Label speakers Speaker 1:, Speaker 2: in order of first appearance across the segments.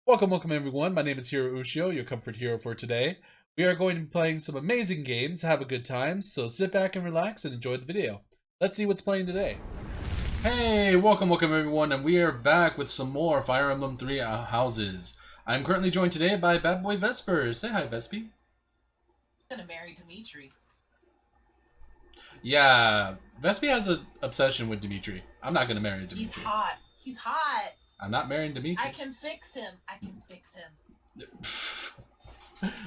Speaker 1: Welcome everyone. My name is Hiro Ushio, your comfort hero for today. We are going to be playing some amazing games, have a good time, so sit back and relax and enjoy the video. Let's see what's playing today. Hey, welcome everyone, and we are back with some more Fire Emblem 3 Houses. I'm currently joined today by Bad Boy Vesper. Say hi, Vespi.
Speaker 2: I'm gonna marry Dimitri.
Speaker 1: Yeah, Vespi has an obsession with Dimitri. I'm not gonna marry Dimitri.
Speaker 2: He's hot. He's hot.
Speaker 1: I'm not marrying Dimitri.
Speaker 2: I can fix him. I can fix him.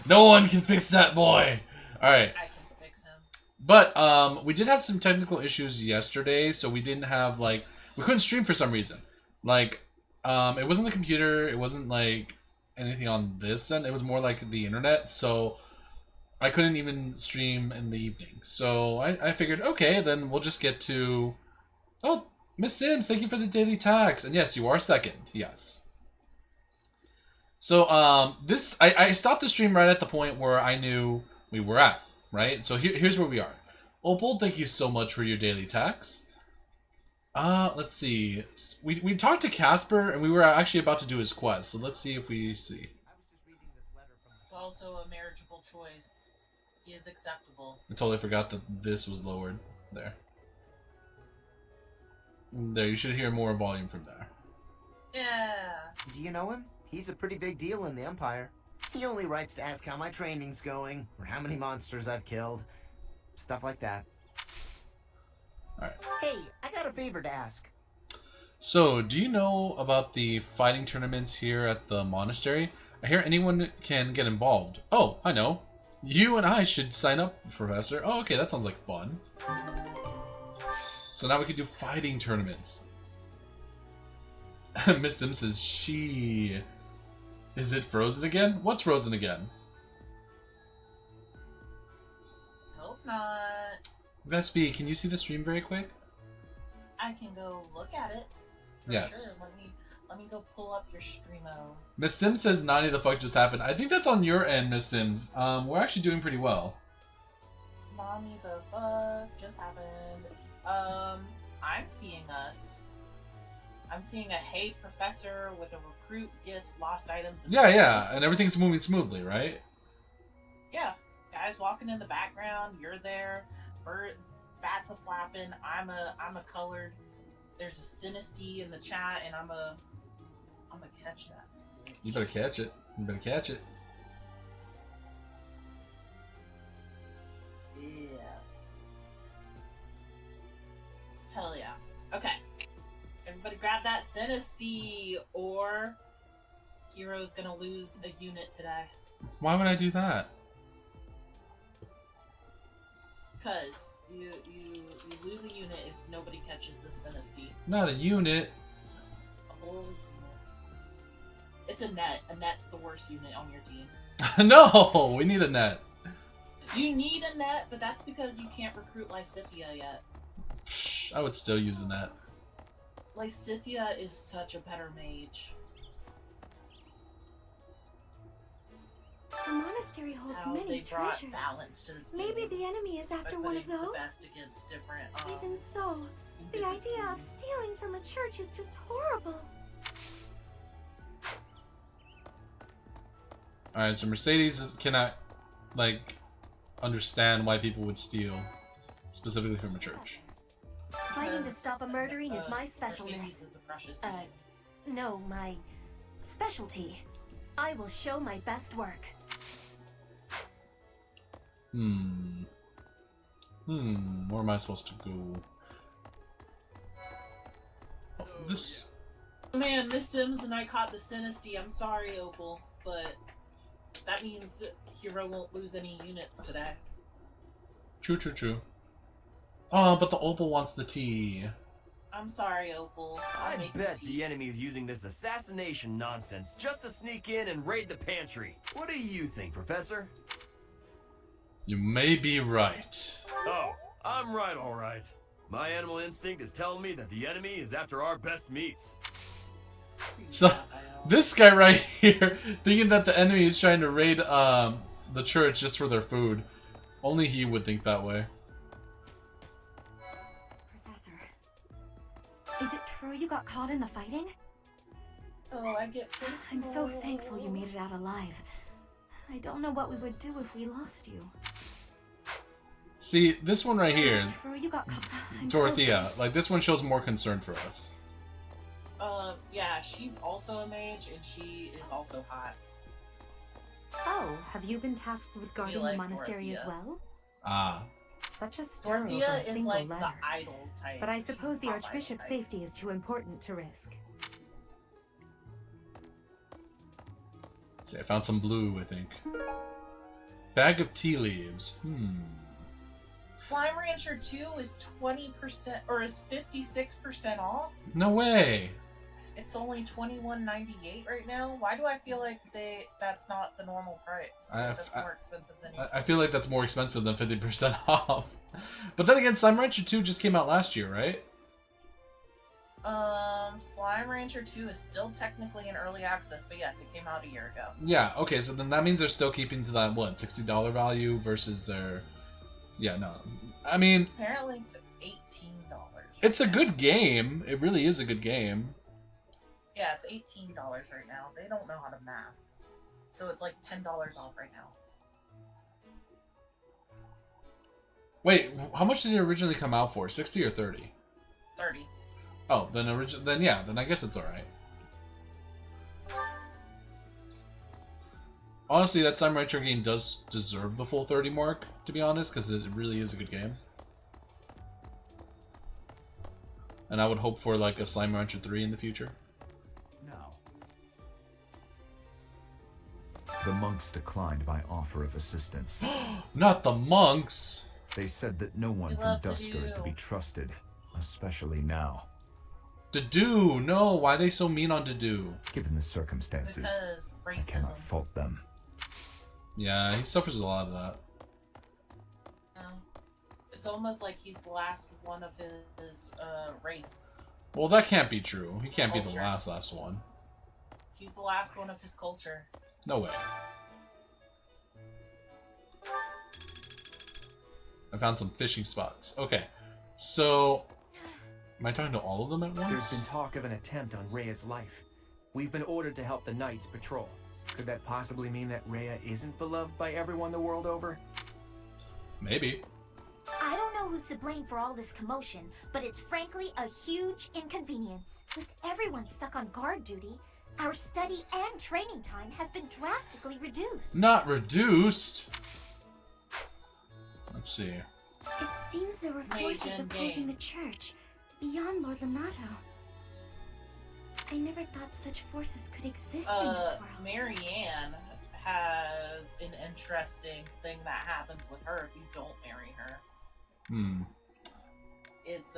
Speaker 1: No one can fix that boy. All right.
Speaker 2: I can fix him.
Speaker 1: But we did have some technical issues yesterday, so we didn't have we couldn't stream for some reason. It wasn't the computer, it wasn't like anything on this end. It was more like the internet, so I couldn't even stream in the evening. So I figured, okay, then we'll just get to. Oh, Miss Sims, thank you for the daily tax. And yes, you are second. Yes. So I stopped the stream right at the point where I knew we were at, right? So here's where we are. Opal, thank you so much for your daily tax. Let's see. We talked to Casper and we were actually about to do his quest. So let's see if we see.
Speaker 2: It's also a marriageable choice. He is acceptable.
Speaker 1: I totally forgot that this was lowered there. There, you should hear more volume from there.
Speaker 2: Yeah.
Speaker 3: Do you know him? He's a pretty big deal in the Empire. He only writes to ask how my training's going, or how many monsters I've killed. Stuff like that.
Speaker 1: Alright.
Speaker 3: Hey, I got a favor to ask.
Speaker 1: So, do you know about the fighting tournaments here at the monastery? I hear anyone can get involved. Oh, I know. You and I should sign up, Professor. Oh, okay, that sounds like fun. So now we can do fighting tournaments. Miss Sim says she... Is it frozen again? What's frozen again?
Speaker 2: Hope not.
Speaker 1: Vespi, can you see the stream very quick?
Speaker 2: I can go look at it. For
Speaker 1: Yes.
Speaker 2: Sure. Let me go pull up your streamo.
Speaker 1: Miss Sims says Nani the fuck just happened. I think that's on your end, Miss Sims. We're actually doing pretty well.
Speaker 2: Nani the fuck just happened. I'm seeing us. I'm seeing a hey professor with a recruit, gifts, lost items. And
Speaker 1: Yeah, and everything's moving smoothly, right?
Speaker 2: Yeah, guys walking in the background. You're there. Bats a flapping. I'm a colored. There's a Sinisty in the chat, and I'm gonna catch that. Bitch.
Speaker 1: You better catch it. You better catch it.
Speaker 2: Yeah. Hell yeah. Okay. Everybody grab that Sinisty, or Hero's gonna lose a unit today.
Speaker 1: Why would I do that?
Speaker 2: Cause you lose a unit if nobody catches the Sinisty.
Speaker 1: Not a unit.
Speaker 2: A whole unit. It's a net. A net's the worst unit on your team.
Speaker 1: No, we need a net.
Speaker 2: You need a net, but that's because you can't recruit Lysithea yet.
Speaker 1: Psh, I would still use a net.
Speaker 2: Lysithea is such a better mage.
Speaker 4: The monastery
Speaker 2: That's
Speaker 4: holds
Speaker 2: how
Speaker 4: many
Speaker 2: they brought
Speaker 4: treasures.
Speaker 2: balance to this
Speaker 4: Maybe
Speaker 2: game
Speaker 4: the enemy is
Speaker 2: by
Speaker 4: after one of
Speaker 2: putting the
Speaker 4: those?
Speaker 2: best against different,
Speaker 4: Even so, the
Speaker 2: different
Speaker 4: idea of
Speaker 2: teams.
Speaker 4: stealing from a church is just horrible.
Speaker 1: Alright, so Mercedes cannot, understand why people would steal, specifically from a church.
Speaker 4: Fighting to stop a murdering is my
Speaker 2: Mercedes
Speaker 4: specialness.
Speaker 2: is a precious being.
Speaker 4: No, my specialty. I will show my best work.
Speaker 1: Where am I supposed to go? Oh, this...
Speaker 2: Man, Miss Sims and I caught the Sinisty. I'm sorry, Opal, but that means Hero won't lose any units today.
Speaker 1: True. Oh, but the Opal wants the tea.
Speaker 2: I'm sorry, Opal. I'll
Speaker 5: I
Speaker 2: make
Speaker 5: bet
Speaker 2: tea.
Speaker 5: the enemy is using this assassination nonsense just to sneak in and raid the pantry. What do you think, Professor?
Speaker 1: You may be right.
Speaker 5: Oh, I'm right, all right. My animal instinct is telling me that the enemy is after our best meats.
Speaker 1: So, this guy right here, thinking that the enemy is trying to raid the church just for their food. Only he would think that way.
Speaker 4: Professor, is it true you got caught in the fighting?
Speaker 2: Oh, I get thankful.
Speaker 4: I'm so thankful you made it out alive. I don't know what we would do if we lost you.
Speaker 1: See, this one right here,
Speaker 4: True, you got caught. I'm
Speaker 1: Dorothea,
Speaker 4: So...
Speaker 1: like this one shows more concern for us.
Speaker 2: Yeah, she's also a mage, and she is also hot.
Speaker 4: Oh, have you been tasked with guarding
Speaker 2: like
Speaker 4: the monastery as
Speaker 2: Dorothea.
Speaker 4: well?
Speaker 1: Ah.
Speaker 4: Such a stir over
Speaker 2: Dorothea
Speaker 4: a
Speaker 2: is
Speaker 4: single
Speaker 2: like
Speaker 4: letter.
Speaker 2: the idol type.
Speaker 4: But I
Speaker 2: She's
Speaker 4: suppose the
Speaker 2: top idol
Speaker 4: Archbishop's
Speaker 2: type.
Speaker 4: safety is too important to risk.
Speaker 1: See, I found some blue, I think. Bag of tea leaves.
Speaker 2: Slime Rancher 2 is 20% or is 56% off.
Speaker 1: No way.
Speaker 2: It's only $21.98 right now. Why do I feel like that's not the normal price? Like, that's more expensive than
Speaker 1: I feel like that's more expensive than 50% off. But then again, Slime Rancher 2 just came out last year, right?
Speaker 2: Slime Rancher 2 is still technically in early access, but yes, it came out a year ago.
Speaker 1: Yeah, okay, so then that means they're still keeping to that, what, $60 value versus their... Yeah, no. I mean...
Speaker 2: Apparently it's $18.
Speaker 1: It's a good game. It really is a good game.
Speaker 2: Yeah, it's $18 right now. They don't know how to math. So it's like $10 off right now.
Speaker 1: Wait, how much did it originally come out for? 60 or 30?
Speaker 2: 30.
Speaker 1: Oh, then I guess it's alright. Honestly, that Slime Rancher game does deserve the full 30 mark, to be honest, because it really is a good game. And I would hope for like a Slime Rancher 3 in the future.
Speaker 6: No. The monks declined my offer of assistance.
Speaker 1: Not the monks!
Speaker 6: They said that no one
Speaker 2: We
Speaker 6: from
Speaker 2: love
Speaker 6: Dusker is to be
Speaker 2: Dedue.
Speaker 6: trusted, especially now.
Speaker 1: Dedue! No, why are they so mean on Dedue?
Speaker 6: Given the circumstances,
Speaker 2: Because
Speaker 6: I cannot
Speaker 2: racism.
Speaker 6: fault them.
Speaker 1: Yeah, he suffers a lot of that.
Speaker 2: It's almost like he's the last one of his race.
Speaker 1: Well, that can't be true. He can't be the
Speaker 2: Culture.
Speaker 1: last one.
Speaker 2: He's the last one of his culture.
Speaker 1: No way. I found some fishing spots. Okay, so... Am I talking to all of them at once?
Speaker 5: There's been talk of an attempt on Rhea's life. We've been ordered to help the Knights patrol. Could that possibly mean that Rhea isn't beloved by everyone the world over?
Speaker 1: Maybe.
Speaker 7: I don't know who's to blame for all this commotion, but it's frankly a huge inconvenience. With everyone stuck on guard duty, our study and training time has been drastically reduced.
Speaker 1: Not reduced. Let's see.
Speaker 7: It seems there were forces
Speaker 2: Maiden
Speaker 7: opposing
Speaker 2: game.
Speaker 7: the church, beyond Lord Lonato. I never thought such forces could exist in this world.
Speaker 2: Marianne has an interesting thing that happens with her if you don't marry her. It's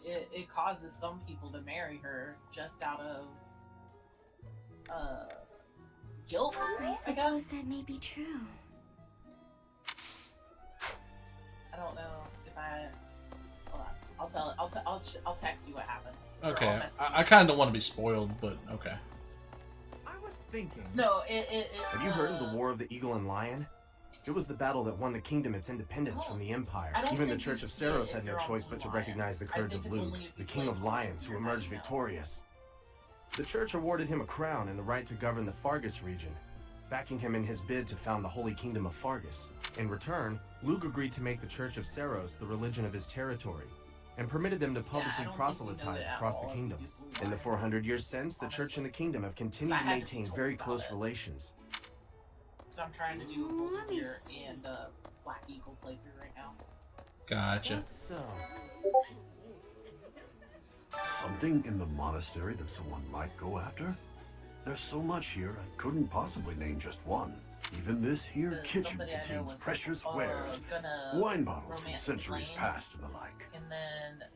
Speaker 2: it causes some people to marry her just out of guilt.
Speaker 7: I suppose that may be true.
Speaker 2: I don't know if I. Hold on. I'll text you what happened. Or
Speaker 1: Okay,
Speaker 2: I'll message
Speaker 1: I
Speaker 2: you.
Speaker 1: kind of don't want to be spoiled, but okay.
Speaker 8: I was thinking.
Speaker 2: No,
Speaker 8: Have you heard of the War of the Eagle and Lion? It was the battle that won the kingdom its independence from the Empire.
Speaker 2: I don't
Speaker 8: Even the
Speaker 2: think
Speaker 8: Church
Speaker 2: you
Speaker 8: of
Speaker 2: see it
Speaker 8: Saros
Speaker 2: if
Speaker 8: had no
Speaker 2: you're on
Speaker 8: choice
Speaker 2: Blue
Speaker 8: but to
Speaker 2: Lions.
Speaker 8: recognize the
Speaker 2: I
Speaker 8: courage
Speaker 2: think
Speaker 8: of
Speaker 2: it's
Speaker 8: Luke,
Speaker 2: only if
Speaker 8: the
Speaker 2: you
Speaker 8: king
Speaker 2: play
Speaker 8: of lions who
Speaker 2: Blue
Speaker 8: emerged
Speaker 2: Lions.
Speaker 8: victorious. The church awarded him a crown and the right to govern the Fargus region, backing him in his bid to found the Holy Kingdom of Fargus. In return, Luke agreed to make the Church of Saros the religion of his territory, and permitted them to
Speaker 2: I
Speaker 8: publicly
Speaker 2: don't think you do
Speaker 8: proselytize
Speaker 2: it at
Speaker 8: across the
Speaker 2: all if
Speaker 8: kingdom.
Speaker 2: you do Blue
Speaker 8: In the
Speaker 2: Lions.
Speaker 8: 400 years since, the church and the kingdom have continued
Speaker 2: I
Speaker 8: to
Speaker 2: had to be
Speaker 8: maintain
Speaker 2: told
Speaker 8: very
Speaker 2: about
Speaker 8: close
Speaker 2: it.
Speaker 8: relations.
Speaker 2: So I'm trying to do
Speaker 7: Oh,
Speaker 2: Golden
Speaker 7: let me
Speaker 2: Gear
Speaker 7: see.
Speaker 2: and Black Eagle playthrough right now.
Speaker 1: Gotcha.
Speaker 5: That's so.
Speaker 9: Something in the monastery that someone might go after? There's so much here, I couldn't possibly name just one. Even this here
Speaker 2: Because
Speaker 9: kitchen
Speaker 2: somebody I know
Speaker 9: contains
Speaker 2: was,
Speaker 9: precious wares,
Speaker 2: gonna
Speaker 9: wine bottles from
Speaker 2: romance
Speaker 9: centuries
Speaker 2: Lane,
Speaker 9: past and the like.
Speaker 2: And then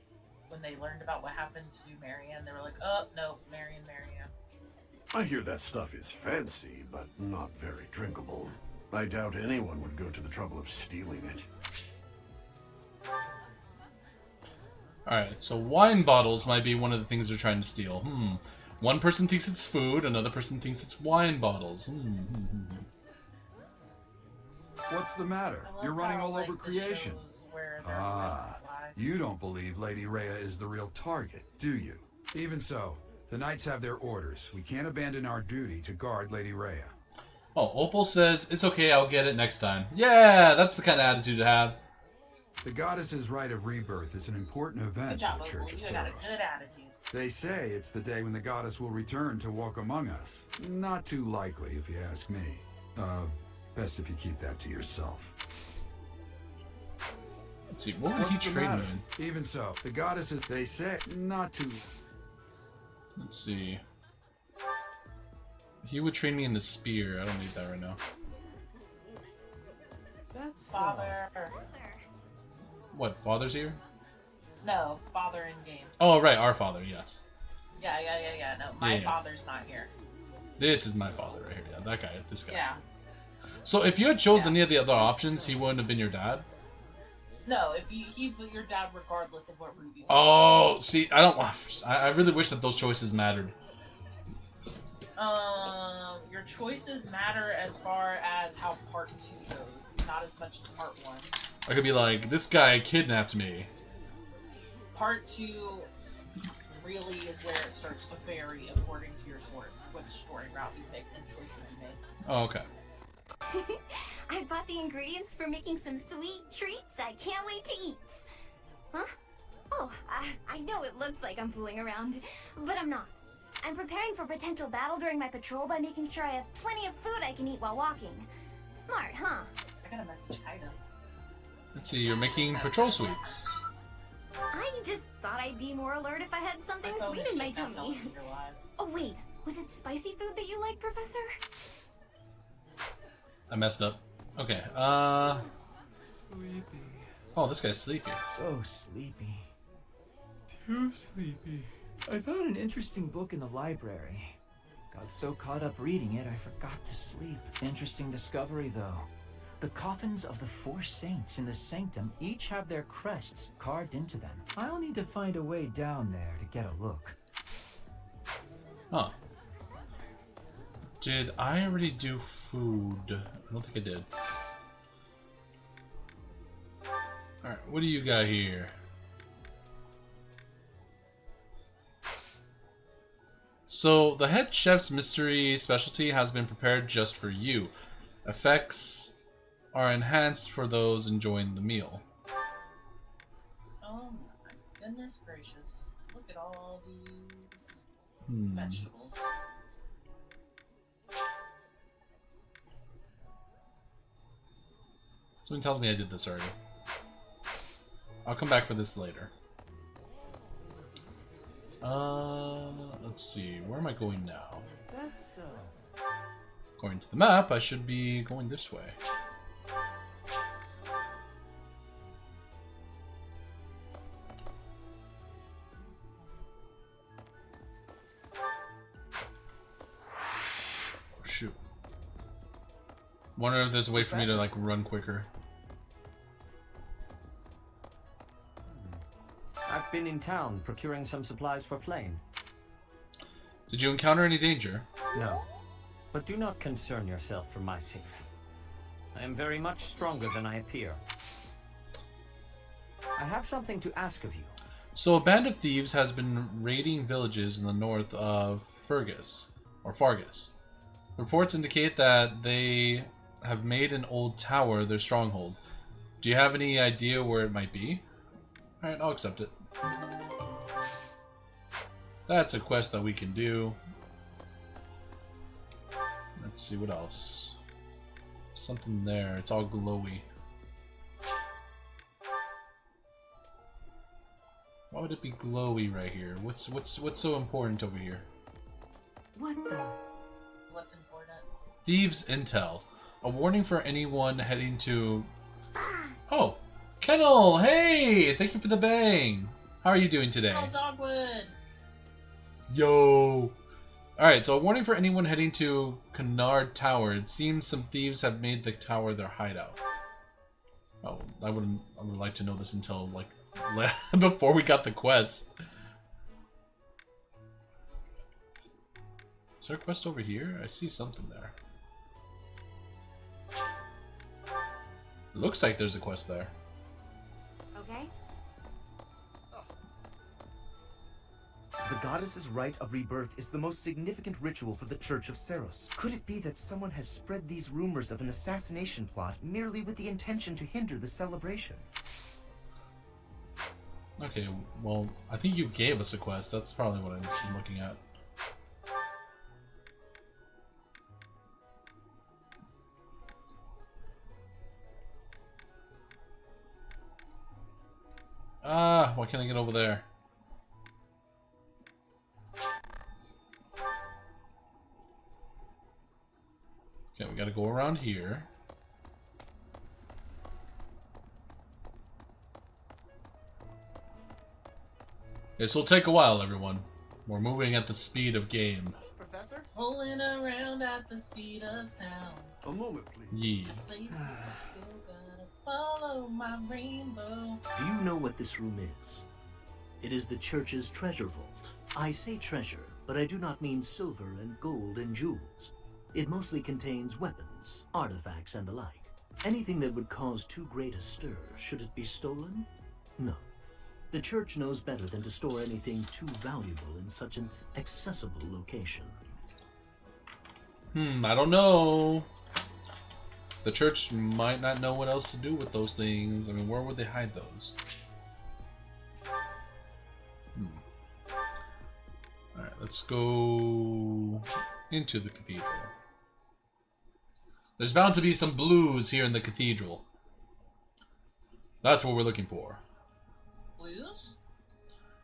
Speaker 2: when they learned about what happened to Marianne, they were like, "Oh no, Marianne."
Speaker 9: I hear that stuff is fancy, but not very drinkable. I doubt anyone would go to the trouble of stealing it.
Speaker 1: Alright, so wine bottles might be one of the things they're trying to steal. One person thinks it's food, another person thinks it's wine bottles.
Speaker 10: What's the matter?
Speaker 2: I love
Speaker 10: You're running
Speaker 2: how,
Speaker 10: all
Speaker 2: like,
Speaker 10: over
Speaker 2: the
Speaker 10: creation.
Speaker 2: shows where their
Speaker 10: Ah,
Speaker 2: romances lie.
Speaker 10: you don't believe Lady Rhea is the real target, do you? Even so, The Knights have their orders. We can't abandon our duty to guard Lady Rhea.
Speaker 1: Oh, Opal says, it's okay, I'll get it next time. Yeah, that's the kind of attitude to have.
Speaker 10: The goddess's rite of rebirth is an important
Speaker 2: Good
Speaker 10: event
Speaker 2: job,
Speaker 10: for the
Speaker 2: Opal.
Speaker 10: Church of
Speaker 2: You got a
Speaker 10: Saros.
Speaker 2: good attitude.
Speaker 10: They say it's the day when the goddess will return to walk among us. Not too likely, if you ask me. Best if you keep that to yourself.
Speaker 1: Let's see, what would
Speaker 10: What's
Speaker 1: he
Speaker 10: the
Speaker 1: trade
Speaker 10: matter?
Speaker 1: me in?
Speaker 10: Even so, the goddesses, they say, not too...
Speaker 1: Let's see. He would train me in the spear. I don't need that right now.
Speaker 3: That's
Speaker 2: Father.
Speaker 1: What, Father's here?
Speaker 2: No, father in game.
Speaker 1: Oh, right, our father, yes.
Speaker 2: Yeah. No, my
Speaker 1: Yeah.
Speaker 2: father's not here.
Speaker 1: This is my father right here. Yeah, that guy, this guy.
Speaker 2: Yeah.
Speaker 1: So if you had chosen
Speaker 2: Yeah.
Speaker 1: any of the other options, he wouldn't have been your dad?
Speaker 2: No, if he's your dad regardless of what route you take.
Speaker 1: Oh, see, I really wish that those choices mattered.
Speaker 2: Your choices matter as far as how part 2 goes, not as much as part 1.
Speaker 1: I could be like, this guy kidnapped me.
Speaker 2: Part 2 really is where it starts to vary according to your what story route you pick and choices you make.
Speaker 1: Oh, okay.
Speaker 7: I bought the ingredients for making some sweet treats I can't wait to eat. Huh? Oh, I know it looks like I'm fooling around, but I'm not. I'm preparing for potential battle during my patrol by making sure I have plenty of food I can eat while walking. Smart, huh?
Speaker 2: I got a message, Kaida.
Speaker 1: Let's see, you're making patrol sweets.
Speaker 7: I just thought I'd be more alert if I had something
Speaker 2: My phone
Speaker 7: sweet
Speaker 2: is
Speaker 7: in my
Speaker 2: just now telling
Speaker 7: tummy.
Speaker 2: me you're live.
Speaker 7: Oh wait, was it spicy food that you like, Professor?
Speaker 1: I messed up. Okay,
Speaker 5: Sleepy.
Speaker 1: Oh, this guy's sleepy.
Speaker 5: So sleepy. Too sleepy. I found an interesting book in the library. Got so caught up reading it, I forgot to sleep. Interesting discovery, though. The coffins of the 4 saints in the sanctum each have their crests carved into them. I'll need to find a way down there to get a look.
Speaker 1: Huh. Did I already do food? I don't think I did. Alright, what do you got here? So, the head chef's mystery specialty has been prepared just for you. Effects are enhanced for those enjoying the meal.
Speaker 2: Oh my goodness gracious. Look at all these
Speaker 1: Hmm.
Speaker 2: vegetables.
Speaker 1: Someone tells me I did this already. I'll come back for this later. Let's see. Where am I going now?
Speaker 3: That's
Speaker 1: According to the map, I should be going this way. Oh, shoot. Wonder if there's a way for me to like run quicker.
Speaker 11: I've been in town procuring some supplies for Flame.
Speaker 1: Did you encounter any danger?
Speaker 11: No. But do not concern yourself for my safety. I am very much stronger than I appear. I have something to ask of you.
Speaker 1: So a band of thieves has been raiding villages in the north of Fergus, or Fargus. Reports indicate that they have made an old tower their stronghold. Do you have any idea where it might be? Alright, I'll accept it. That's a quest that we can do. Let's see, what else? Something there, it's all glowy. Why would it be glowy right here? What's so important over here?
Speaker 7: What the?
Speaker 2: What's important?
Speaker 1: Thieves intel. A warning for anyone heading to... Oh! Kennel! Hey! Thank you for the bang! How are you doing today?
Speaker 2: Oh, Dogwood!
Speaker 1: Yo! Alright, so a warning for anyone heading to Canard Tower. It seems some thieves have made the tower their hideout. Oh, I would like to know this until, like, before we got the quest. Is there a quest over here? I see something there. Looks like there's a quest there.
Speaker 7: Okay.
Speaker 3: The goddess's rite of rebirth is the most significant ritual for the Church of Seros. Could it be that someone has spread these rumors of an assassination plot merely with the intention to hinder the celebration?
Speaker 1: Okay, well, I think you gave us a quest. That's probably what I'm looking at. Ah, why can't I get over there? Okay, we gotta go around here. This will take a while, everyone. We're moving at the speed of game.
Speaker 3: Professor?
Speaker 2: Pulling around at the speed of sound.
Speaker 9: A moment, please.
Speaker 1: Yeah.
Speaker 2: Places I still gotta follow my rainbow.
Speaker 12: Do you know what this room is? It is the church's treasure vault. I say treasure, but I do not mean silver and gold and jewels. It mostly contains weapons, artifacts, and the like. Anything that would cause too great a stir, should it be stolen? No. The church knows better than to store anything too valuable in such an accessible location.
Speaker 1: I don't know. The church might not know what else to do with those things. I mean, where would they hide those? Alright, let's go into the cathedral. There's bound to be some blues here in the cathedral. That's what we're looking for.
Speaker 2: Blues?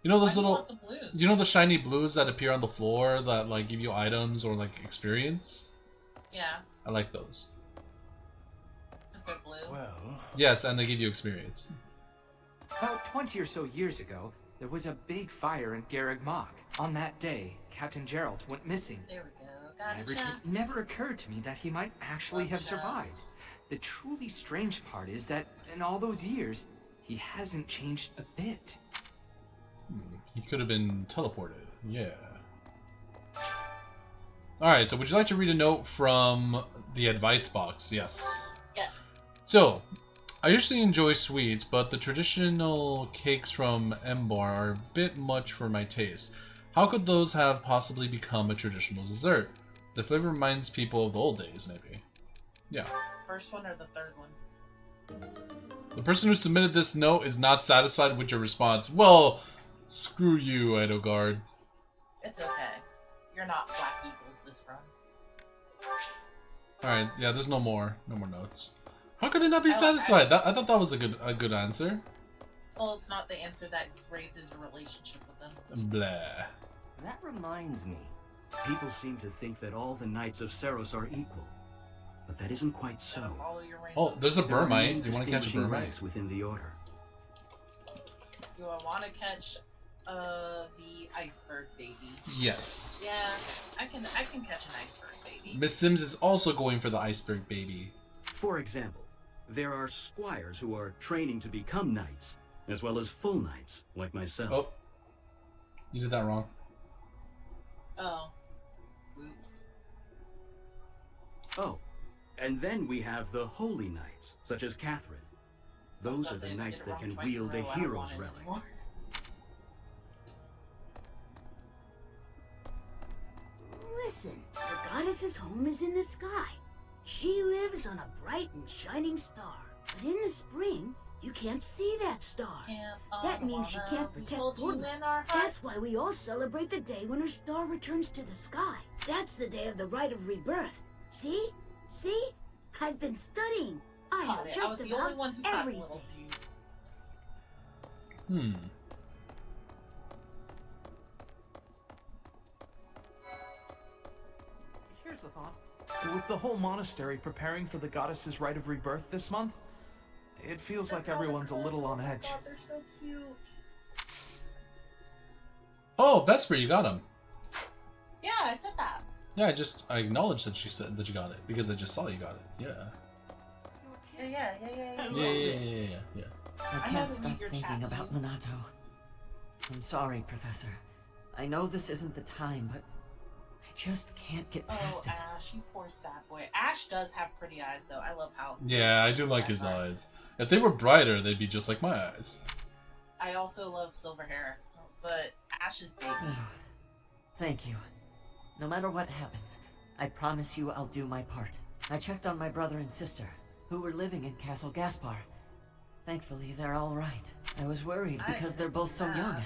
Speaker 1: You know those
Speaker 2: Why do you
Speaker 1: little...
Speaker 2: want the blues?
Speaker 1: You know the shiny blues that appear on the floor that like give you items or like experience?
Speaker 2: Yeah.
Speaker 1: I like those.
Speaker 2: Is there blue?
Speaker 9: Well,
Speaker 1: Yes, and they give you experience.
Speaker 5: About 20 or so years ago, there was a big fire in Garreg Mach. On that day, Captain Gerald went missing.
Speaker 2: There we go. Got a
Speaker 5: It
Speaker 2: chest.
Speaker 5: never occurred to me that he might actually
Speaker 2: Love
Speaker 5: have
Speaker 2: chest.
Speaker 5: survived. The truly strange part is that in all those years, he hasn't changed a bit.
Speaker 1: He could have been teleported. Yeah. Alright, so would you like to read a note from the advice box? Yes.
Speaker 2: Yes.
Speaker 1: So, I usually enjoy sweets, but the traditional cakes from Embar are a bit much for my taste. How could those have possibly become a traditional dessert? The flavor reminds people of the old days, maybe. Yeah.
Speaker 2: First one or the third one?
Speaker 1: The person who submitted this note is not satisfied with your response. Well, screw you, Edelgard.
Speaker 2: It's okay. You're not Black Eagles this run.
Speaker 1: Alright, yeah, there's no more notes. How could they not be
Speaker 2: I-
Speaker 1: satisfied? I thought that was a good answer.
Speaker 2: Well, it's not the answer that raises a relationship with them.
Speaker 1: Blah.
Speaker 12: That reminds me. People seem to think that all the Knights of Seros are equal. But that isn't quite so.
Speaker 2: Follow your rainbow.
Speaker 1: Oh, there's a
Speaker 12: There are many
Speaker 1: Burmite. Do you want to catch a
Speaker 12: distinguishing
Speaker 1: Burmite?
Speaker 12: ranks within the order.
Speaker 2: Do I want to catch the iceberg baby?
Speaker 1: Yes.
Speaker 2: Yeah, I can catch an iceberg baby.
Speaker 1: Miss Sims is also going for the iceberg baby.
Speaker 12: For example, there are squires who are training to become knights, as well as full knights, like myself.
Speaker 1: Oh. You did that wrong.
Speaker 2: Oh. Oops.
Speaker 12: Oh, and then we have the holy knights, such as Catherine. Those are the knights that can wield a hero's relic.
Speaker 13: Listen, the goddess's home is in the sky. She lives on a bright and shining star. But in the spring, you can't see that star. That means you can't protect Portland. That's why we all celebrate the day when her star returns to the sky. That's the day of the rite of rebirth. See? See? I've been studying. I know just about everything.
Speaker 14: Here's a thought. With the whole monastery preparing for the goddess's rite of rebirth this month, it feels like everyone's a little on edge.
Speaker 2: God, they're so cute.
Speaker 1: Oh, Vesper, you got him.
Speaker 2: Yeah, I said that.
Speaker 1: Yeah, I acknowledged that you said that you got it because I just saw you got it. Yeah.
Speaker 2: Yeah.
Speaker 15: I can't stop thinking about Minato. I'm sorry, Professor. I know this isn't the time, but I just can't get past it.
Speaker 2: Ash, you poor sad boy. Ash does have pretty eyes, though. I love how...
Speaker 1: Yeah, I do like his eyes. If they were brighter, they'd be just like my eyes.
Speaker 2: I also love silver hair. but Ash's baby.
Speaker 15: Thank you. No matter what happens, I promise you I'll do my part. I checked on my brother and sister, who were living in Castle Gaspar. Thankfully, they're all right. I was worried because they're both so young,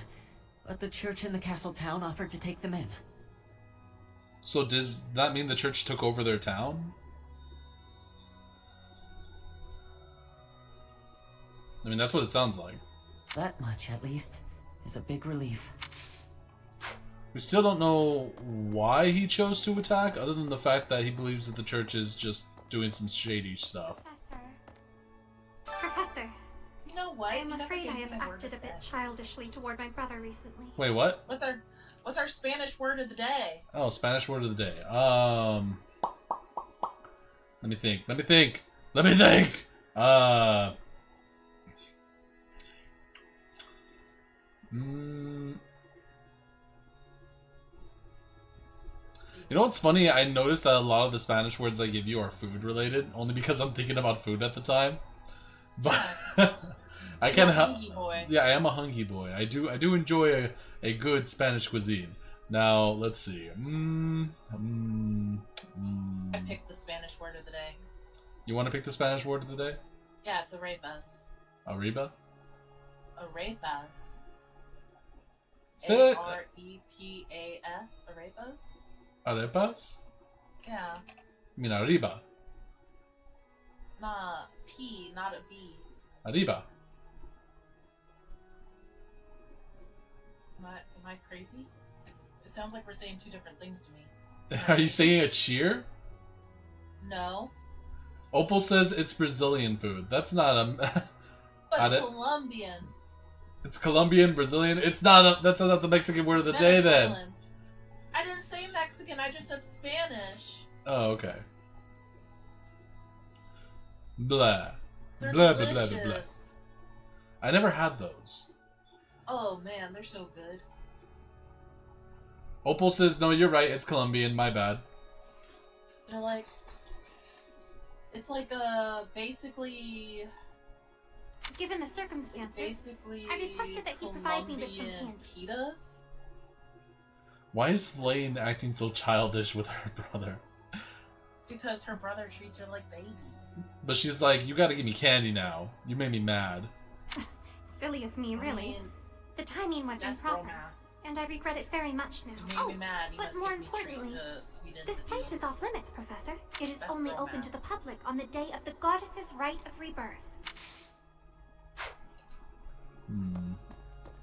Speaker 15: but the church in the castle town offered to take them in.
Speaker 1: So does that mean the church took over their town? I mean, that's what it sounds like.
Speaker 15: That much, at least, is a big relief.
Speaker 1: We still don't know why he chose to attack, other than the fact that he believes that the church is just doing some shady stuff.
Speaker 7: Professor.
Speaker 2: You know what?
Speaker 7: I am afraid I have acted a bit childishly toward my brother recently.
Speaker 1: Wait, what?
Speaker 2: What's our Spanish word of the day?
Speaker 1: Oh, Spanish word of the day. Let me think. You know what's funny? I noticed that a lot of the Spanish words I give you are food related, only because I'm thinking about food at the time. But I can't help. Yeah, I am a hungry boy. I do enjoy a good Spanish cuisine. Now let's see.
Speaker 2: I picked the Spanish word of the day.
Speaker 1: You want to pick the Spanish word of the day?
Speaker 2: Yeah, it's arepas.
Speaker 1: Arriba?
Speaker 2: Arepas.
Speaker 1: Say it.
Speaker 2: A-R-E-P-A-S. Arepas?
Speaker 1: Arepas?
Speaker 2: Yeah.
Speaker 1: I mean arriba.
Speaker 2: Nah, P, not a B.
Speaker 1: Arriba.
Speaker 2: Am I crazy? It sounds like we're saying two different things to me.
Speaker 1: Are you saying a cheer?
Speaker 2: No.
Speaker 1: Opal says it's Brazilian food. That's not a...
Speaker 2: It's Colombian.
Speaker 1: It's Colombian, Brazilian. It's not that's not the Mexican word of the day then.
Speaker 2: I didn't say Mexican, I just said Spanish.
Speaker 1: Oh, okay. Blah.
Speaker 2: They're
Speaker 1: Blah,
Speaker 2: delicious.
Speaker 1: blah, blah, blah, blah. I never had those.
Speaker 2: Oh man, they're so good.
Speaker 1: Opal says, no, you're right, it's Colombian, my bad.
Speaker 2: They're like... It's like basically...
Speaker 7: Given the circumstances, I requested that he provide me with some candies.
Speaker 2: Pitas?
Speaker 1: Why is Flane acting so childish with her brother?
Speaker 2: Because her brother treats her like baby.
Speaker 1: But she's like, you gotta give me candy now. You made me mad.
Speaker 7: Silly of me, really. The timing was improper, and I regret it very much now.
Speaker 2: You made me mad. You
Speaker 7: But
Speaker 2: must
Speaker 7: more
Speaker 2: give me treat
Speaker 7: importantly,
Speaker 2: to sweeten
Speaker 7: this
Speaker 2: the
Speaker 7: place
Speaker 2: deal.
Speaker 7: is off limits, Professor. It is
Speaker 2: That's
Speaker 7: only
Speaker 2: real
Speaker 7: open
Speaker 2: mad.
Speaker 7: to the public on the day of the goddess's rite of rebirth.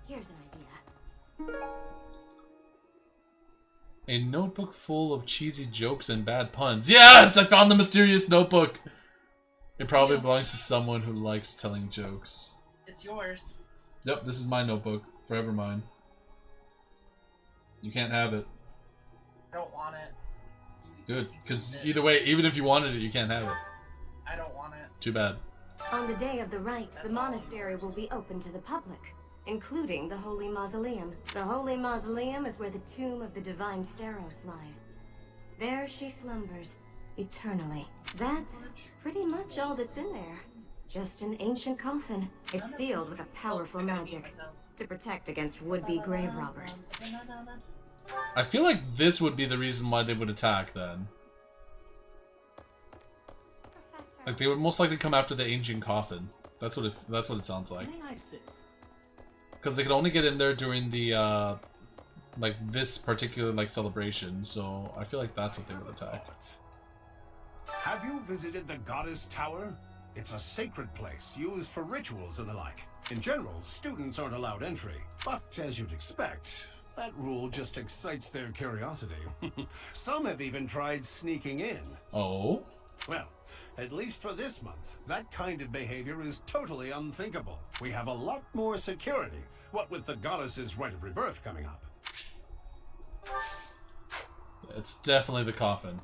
Speaker 4: Here's an idea.
Speaker 1: A notebook full of cheesy jokes and bad puns. Yes! I found the mysterious notebook! It probably belongs to someone who likes telling jokes.
Speaker 2: It's yours.
Speaker 1: Yep, this is my notebook. Forever mine. You can't have it.
Speaker 2: I don't want it.
Speaker 1: Good, because either way, even if you wanted it, you can't have it.
Speaker 2: I don't want it.
Speaker 1: Too bad.
Speaker 4: On the day of the rite, the monastery will be open to the public, including the Holy Mausoleum. The Holy Mausoleum is where the tomb of the divine Saros lies. There she slumbers, eternally. That's pretty much all that's in there. Just an ancient coffin. It's sealed with a powerful magic to protect against would-be grave robbers.
Speaker 1: I feel like this would be the reason why they would attack then. Like they would most likely come after the ancient coffin. That's what it sounds like.
Speaker 12: May I sit?
Speaker 1: Because they could only get in there during the like this particular like celebration, so I feel like that's what they would attack.
Speaker 9: Have you visited the Goddess Tower? It's a sacred place used for rituals and the like. In general, students aren't allowed entry, but as you'd expect, that rule just excites their curiosity. Some have even tried sneaking in.
Speaker 1: Oh?
Speaker 9: Well, at least for this month, that kind of behavior is totally unthinkable. We have a lot more security, what with the Goddess's Rite of Rebirth coming up.
Speaker 1: It's definitely the coffin.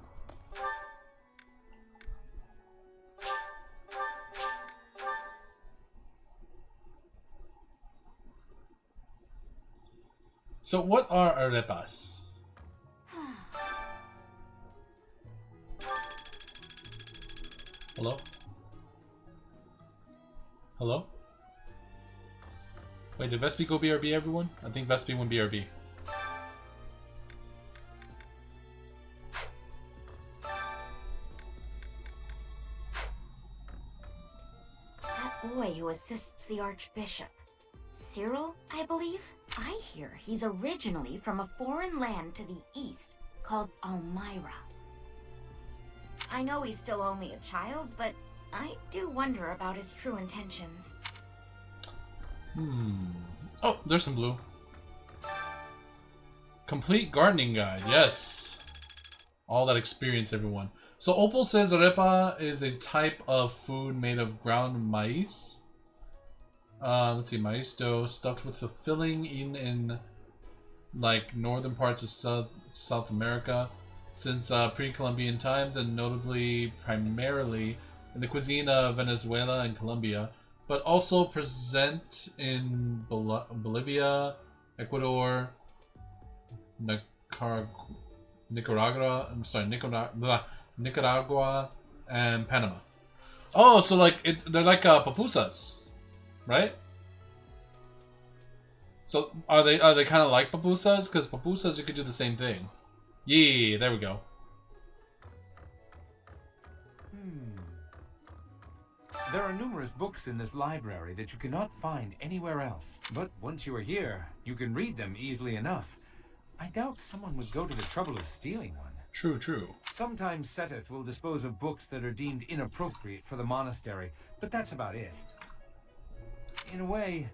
Speaker 1: So what are arepas? Hello? Hello? Wait, did Vespi go BRB, everyone? I think Vespi went BRB.
Speaker 7: That boy who assists the Archbishop. Cyril, I believe? I hear he's originally from a foreign land to the east called Almyra. I know he's still only a child, but I do wonder about his true intentions.
Speaker 1: Oh, there's some blue. Complete gardening guide. Yes. All that experience, everyone. So Opal says arepa is a type of food made of ground maize. Let's see, maize dough stuffed with a filling eaten in like northern parts of South America since pre-Columbian times, and notably primarily in the cuisine of Venezuela and Colombia, but also present in Bolivia, Ecuador, Nicaragua, and Panama. Oh, so like they're like pupusas, right? So are they kind of like pupusas? Because pupusas you could do the same thing. Yeah, there we go.
Speaker 16: There are numerous books in this library that you cannot find anywhere else. But once you are here, you can read them easily enough. I doubt someone would go to the trouble of stealing one.
Speaker 1: True, true.
Speaker 16: Sometimes Seteth will dispose of books that are deemed inappropriate for the monastery, but that's about it. In a way,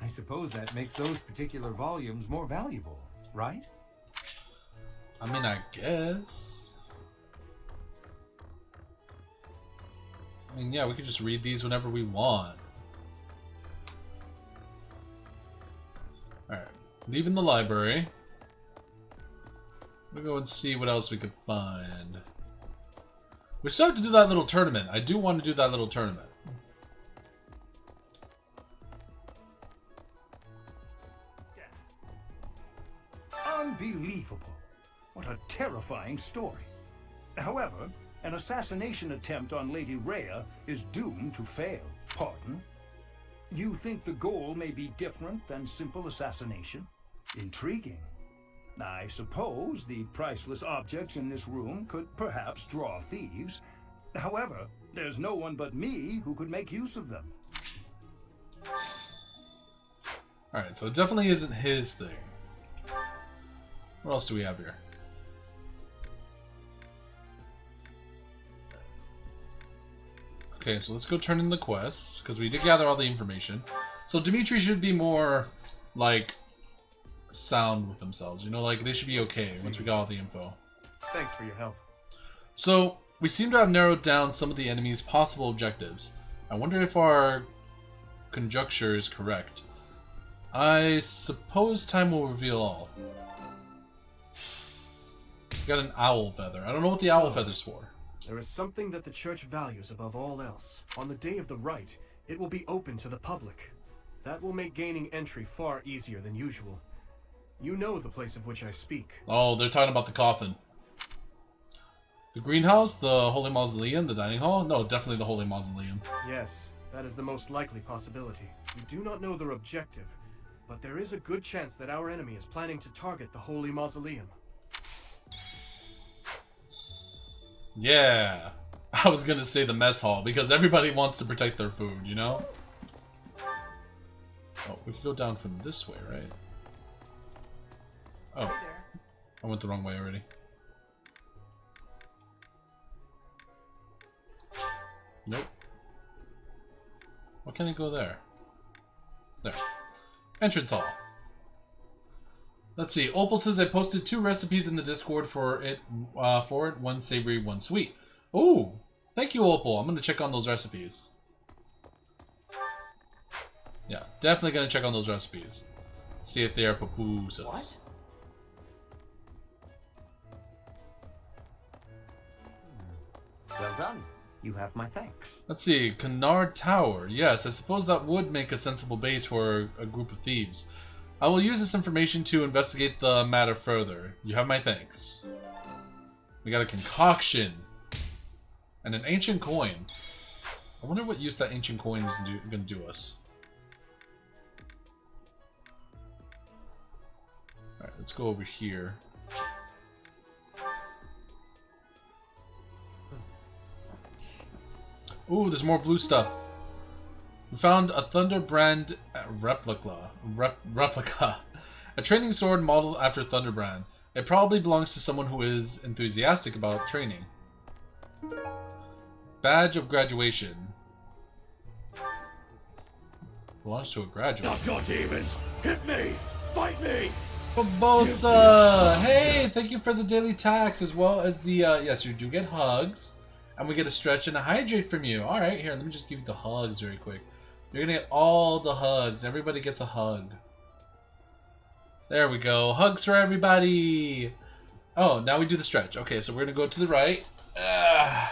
Speaker 16: I suppose that makes those particular volumes more valuable, right?
Speaker 1: I mean, I guess. I mean, yeah, we could just read these whenever we want. Alright, leaving the library. We'll go and see what else we could find. We still have to do that little tournament. I do want to do that little tournament.
Speaker 9: Unbelievable. What a terrifying story. However, an assassination attempt on Lady Rhea is doomed to fail. Pardon? You think the goal may be different than simple assassination? Intriguing. I suppose the priceless objects in this room could perhaps draw thieves. However, there's no one but me who could make use of them.
Speaker 1: Alright, so it definitely isn't his thing. What else do we have here? Okay, so let's go turn in the quests, because we did gather all the information. So Dimitri should be more, like, sound with themselves. You know, like, they should be okay once we got all the info.
Speaker 8: Thanks for your help.
Speaker 1: So, we seem to have narrowed down some of the enemy's possible objectives. I wonder if our conjecture is correct. I suppose time will reveal all. We got an owl feather. I don't know what the owl feather's for.
Speaker 8: There is something that the church values above all else. On the day of the rite, it will be open to the public. That will make gaining entry far easier than usual. You know the place of which I speak.
Speaker 1: Oh, they're talking about the coffin. The greenhouse, the holy mausoleum, the dining hall? No, definitely the holy mausoleum.
Speaker 8: Yes, that is the most likely possibility. We do not know their objective, but there is a good chance that our enemy is planning to target the holy mausoleum.
Speaker 1: Yeah. I was gonna say the mess hall, because everybody wants to protect their food, you know? Oh, we can go down from this way, right? Oh. I went the wrong way already. Nope. Why can't I go there? There. Entrance hall. Let's see. Opal says I posted 2 recipes in the Discord for it. One savory, one sweet. Ooh, thank you, Opal. I'm gonna check on those recipes. Yeah, definitely gonna check on those recipes. See if they are pupusas.
Speaker 11: What? Well done. You have my thanks.
Speaker 1: Let's see. Canard Tower. Yes, I suppose that would make a sensible base for a group of thieves. I will use this information to investigate the matter further. You have my thanks. We got a concoction. And an ancient coin. I wonder what use that ancient coin is going to do us. let's go over here. Ooh, there's more blue stuff. We found a Thunderbrand replica. A training sword modeled after Thunderbrand. It probably belongs to someone who is enthusiastic about training. Badge of graduation. Belongs to a graduate.
Speaker 17: Not your demons! Hit me! Fight me!
Speaker 1: Barbosa! Hey, thank you for the daily tax as well as the, yes, you do get hugs. And we get a stretch and a hydrate from you. Alright, here, let me just give you the hugs very quick. You're gonna get all the hugs. Everybody gets a hug. There we go. Hugs for everybody! Oh, now we do the stretch. Okay, so we're gonna go to the right. Then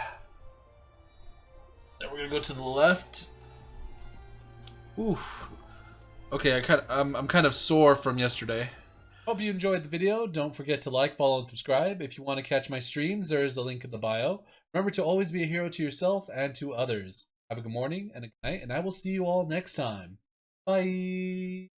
Speaker 1: we're gonna go to the left. Ooh. Okay, I'm kind of sore from yesterday. Hope you enjoyed the video. Don't forget to like, follow, and subscribe. If you want to catch my streams, there is a link in the bio. Remember to always be a hero to yourself and to others. Have a good morning and a good night, and I will see you all next time. Bye!